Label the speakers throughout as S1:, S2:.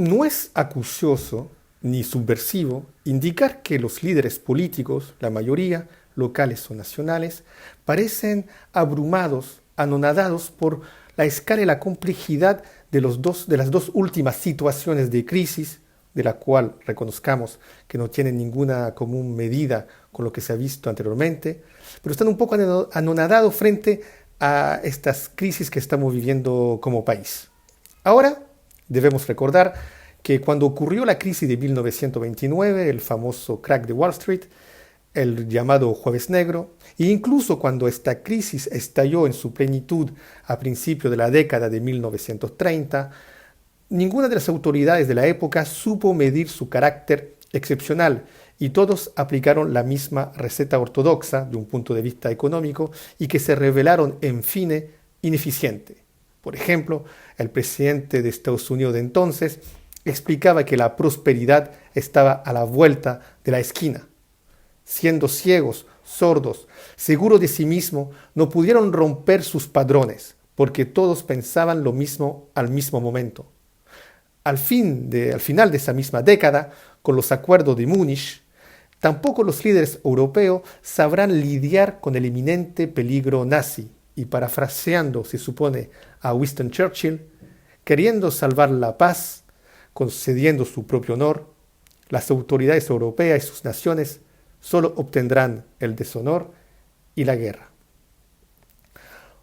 S1: No es acucioso ni subversivo indicar que los líderes políticos, la mayoría, locales o nacionales, parecen abrumados, anonadados por la escala y la complejidad de las dos últimas situaciones de crisis, de la cual reconozcamos que no tienen ninguna común medida con lo que se ha visto anteriormente, pero están un poco anonadados frente a estas crisis que estamos viviendo como país. Ahora debemos recordar que cuando ocurrió la crisis de 1929, el famoso crack de Wall Street, el llamado Jueves Negro, e incluso cuando esta crisis estalló en su plenitud a principios de la década de 1930, ninguna de las autoridades de la época supo medir su carácter excepcional y todos aplicaron la misma receta ortodoxa de un punto de vista económico y que se revelaron en fin ineficiente. Por ejemplo, el presidente de Estados Unidos de entonces explicaba que la prosperidad estaba a la vuelta de la esquina. Siendo ciegos, sordos, seguros de sí mismos, no pudieron romper sus padrones, porque todos pensaban lo mismo al mismo momento. Al final de esa misma década, con los acuerdos de Múnich, tampoco los líderes europeos sabrán lidiar con el inminente peligro nazi, y parafraseando, se supone, a Winston Churchill, queriendo salvar la paz, concediendo su propio honor, las autoridades europeas y sus naciones solo obtendrán el deshonor y la guerra.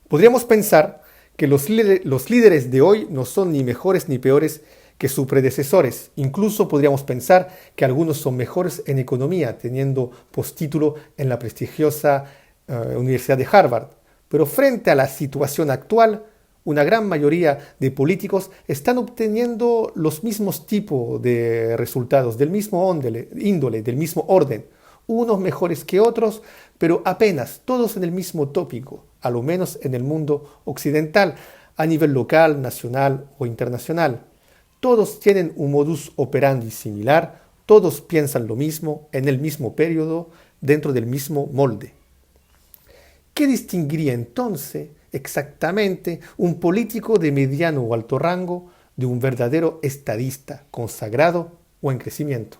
S1: Podríamos pensar que los líderes de hoy no son ni mejores ni peores que sus predecesores. Incluso podríamos pensar que algunos son mejores en economía, teniendo postítulo en la prestigiosa Universidad de Harvard. Pero frente a la situación actual, una gran mayoría de políticos están obteniendo los mismos tipos de resultados, del mismo índole, del mismo orden. Unos mejores que otros, pero apenas todos en el mismo tópico, a lo menos en el mundo occidental, a nivel local, nacional o internacional. Todos tienen un modus operandi similar, todos piensan lo mismo, en el mismo periodo, dentro del mismo molde. ¿Qué distinguiría entonces exactamente un político de mediano o alto rango de un verdadero estadista consagrado o en crecimiento?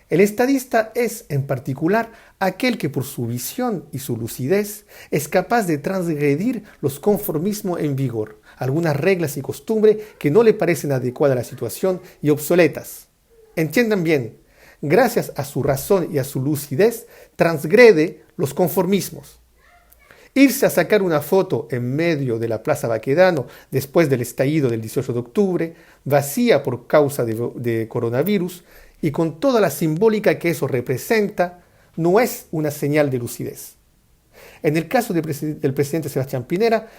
S1: El estadista es, en particular, aquel que por su visión y su lucidez es capaz de transgredir los conformismos en vigor, algunas reglas y costumbres que no le parecen adecuadas a la situación y obsoletas. Entiendan bien, gracias a su razón y a su lucidez, transgrede los conformismos. Irse a sacar una foto en medio de la Plaza Baquedano después del estallido del 18 de octubre, vacía por causa de coronavirus, y con toda la simbólica que eso representa, no es una señal de lucidez. En el caso del presidente Sebastián Piñera,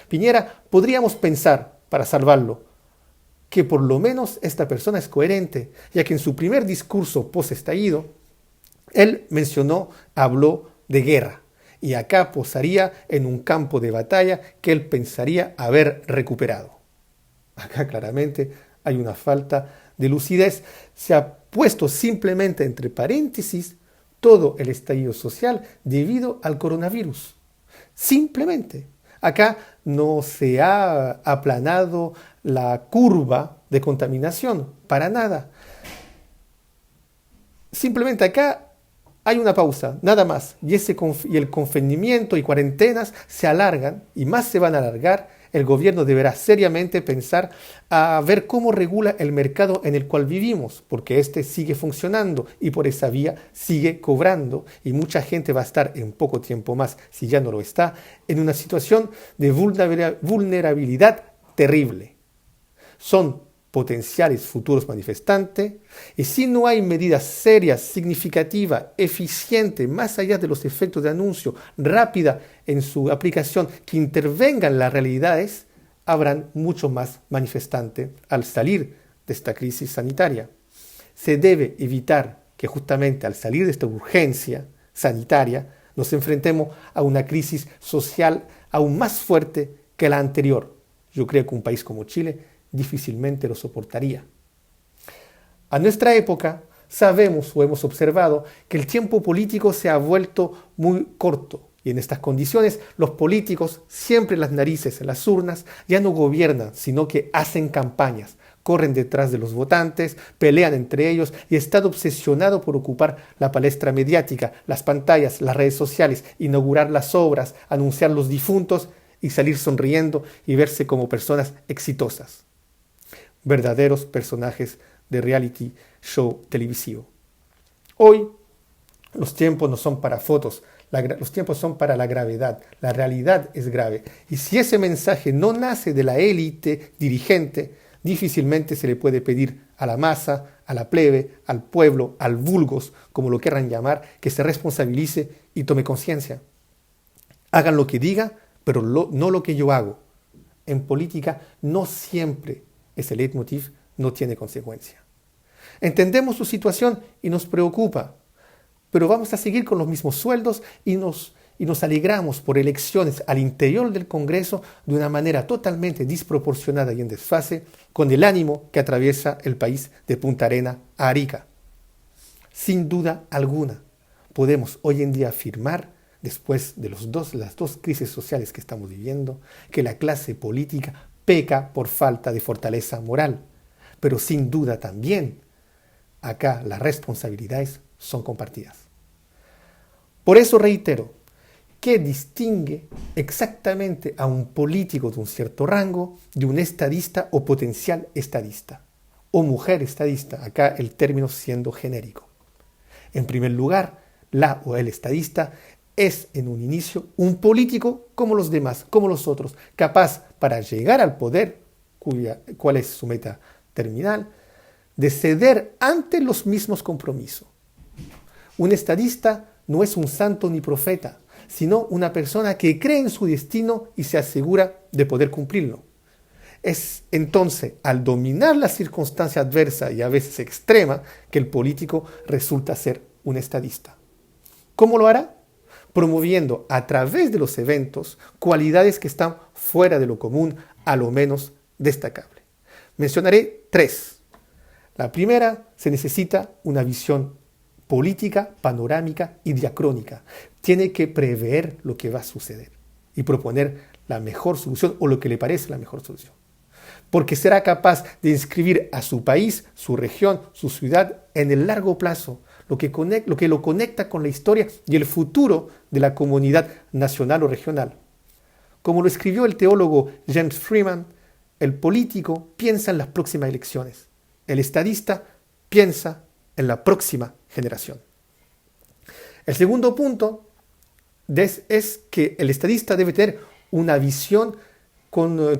S1: podríamos pensar, para salvarlo, que por lo menos esta persona es coherente, ya que en su primer discurso post-estallido, él habló de guerra, y acá posaría en un campo de batalla que él pensaría haber recuperado. Acá claramente hay una falta de lucidez. Se ha puesto simplemente entre paréntesis todo el estallido social debido al coronavirus. Simplemente. Acá no se ha aplanado la curva de contaminación, para nada. Simplemente acá hay una pausa, nada más, y el confinamiento y cuarentenas se alargan, y más se van a alargar. El gobierno deberá seriamente pensar a ver cómo regula el mercado en el cual vivimos, porque este sigue funcionando y por esa vía sigue cobrando, y mucha gente va a estar en poco tiempo más, si ya no lo está, en una situación de vulnerabilidad terrible. Son potenciales futuros manifestantes, y si no hay medidas serias, significativas, eficientes, más allá de los efectos de anuncio, rápida en su aplicación, que intervengan en las realidades, habrán mucho más manifestantes al salir de esta crisis sanitaria. Se debe evitar que justamente al salir de esta urgencia sanitaria nos enfrentemos a una crisis social aún más fuerte que la anterior. Yo creo que un país como Chile difícilmente lo soportaría. A nuestra época sabemos o hemos observado que el tiempo político se ha vuelto muy corto, y en estas condiciones los políticos, siempre las narices en las urnas, ya no gobiernan, sino que hacen campañas, corren detrás de los votantes, pelean entre ellos y están obsesionados por ocupar la palestra mediática, las pantallas, las redes sociales, inaugurar las obras, anunciar los difuntos y salir sonriendo y verse como personas exitosas. Verdaderos personajes de reality show televisivo. Hoy los tiempos no son para fotos, los tiempos son para la gravedad. La realidad es grave. Y si ese mensaje no nace de la élite dirigente, difícilmente se le puede pedir a la masa, a la plebe, al pueblo, al vulgos, como lo quieran llamar, que se responsabilice y tome conciencia. Hagan lo que diga, pero no lo que yo hago. En política no siempre ese leitmotiv no tiene consecuencia. Entendemos su situación y nos preocupa, pero vamos a seguir con los mismos sueldos y nos alegramos por elecciones al interior del Congreso de una manera totalmente desproporcionada y en desfase con el ánimo que atraviesa el país de Punta Arenas a Arica. Sin duda alguna, podemos hoy en día afirmar, después de las dos crisis sociales que estamos viviendo, que la clase política peca por falta de fortaleza moral. Pero sin duda también, acá las responsabilidades son compartidas. Por eso reitero, ¿qué distingue exactamente a un político de un cierto rango de un estadista o potencial estadista? O mujer estadista, acá el término siendo genérico. En primer lugar, la o el estadista es en un inicio un político como los demás, como los otros, capaz para llegar al poder, cuál es su meta terminal, de ceder ante los mismos compromisos. Un estadista no es un santo ni profeta, sino una persona que cree en su destino y se asegura de poder cumplirlo. Es entonces al dominar la circunstancia adversa y a veces extrema que el político resulta ser un estadista. ¿Cómo lo hará? Promoviendo a través de los eventos cualidades que están fuera de lo común, a lo menos destacable. Mencionaré 3. La primera, se necesita una visión política, panorámica y diacrónica. Tiene que prever lo que va a suceder y proponer la mejor solución o lo que le parece la mejor solución. Porque será capaz de inscribir a su país, su región, su ciudad en el largo plazo, lo que lo conecta con la historia y el futuro de la comunidad nacional o regional. Como lo escribió el teólogo James Freeman, el político piensa en las próximas elecciones. El estadista piensa en la próxima generación. El segundo punto es que el estadista debe tener una visión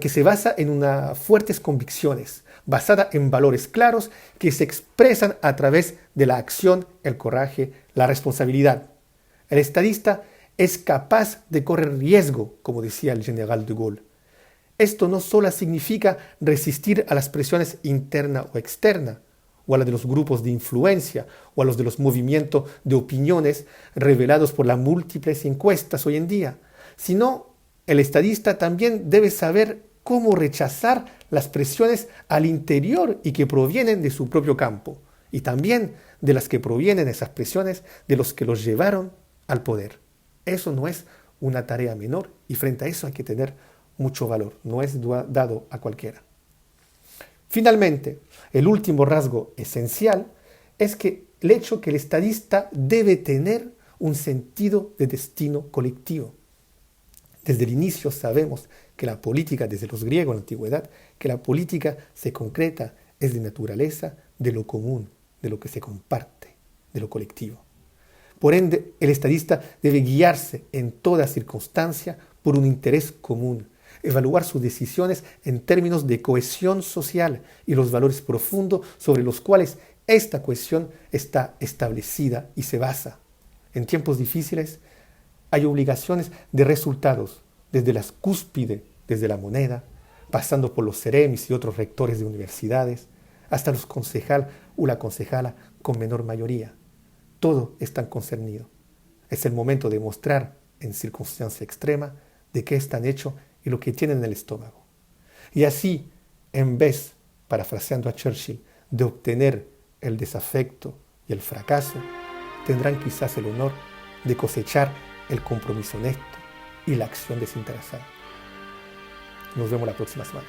S1: que se basa en unas fuertes convicciones, basada en valores claros que se expresan a través de la acción, el coraje, la responsabilidad. El estadista es capaz de correr riesgo, como decía el general de Gaulle. Esto no solo significa resistir a las presiones internas o externas, o a las de los grupos de influencia, o a los de los movimientos de opiniones revelados por las múltiples encuestas hoy en día, sino el estadista también debe saber cómo rechazar las presiones al interior y que provienen de su propio campo, y también de las que provienen esas presiones de los que los llevaron al poder. Eso no es una tarea menor y frente a eso hay que tener mucho valor, no es dado a cualquiera. Finalmente, el último rasgo esencial es que el hecho que el estadista debe tener un sentido de destino colectivo. Desde el inicio sabemos que la política, desde los griegos en la antigüedad, que la política se concreta, es de naturaleza de lo común, de lo que se comparte, de lo colectivo. Por ende, el estadista debe guiarse en toda circunstancia por un interés común, evaluar sus decisiones en términos de cohesión social y los valores profundos sobre los cuales esta cohesión está establecida y se basa. En tiempos difíciles hay obligaciones de resultados, desde las cúspides, desde la moneda, pasando por los seremis y otros rectores de universidades, hasta los concejal o la concejala con menor mayoría. Todo está concernido. Es el momento de mostrar, en circunstancia extrema, de qué están hechos y lo que tienen en el estómago. Y así, en vez, parafraseando a Churchill, de obtener el desafecto y el fracaso, tendrán quizás el honor de cosechar el compromiso honesto y la acción desinteresada. Nos vemos la próxima semana.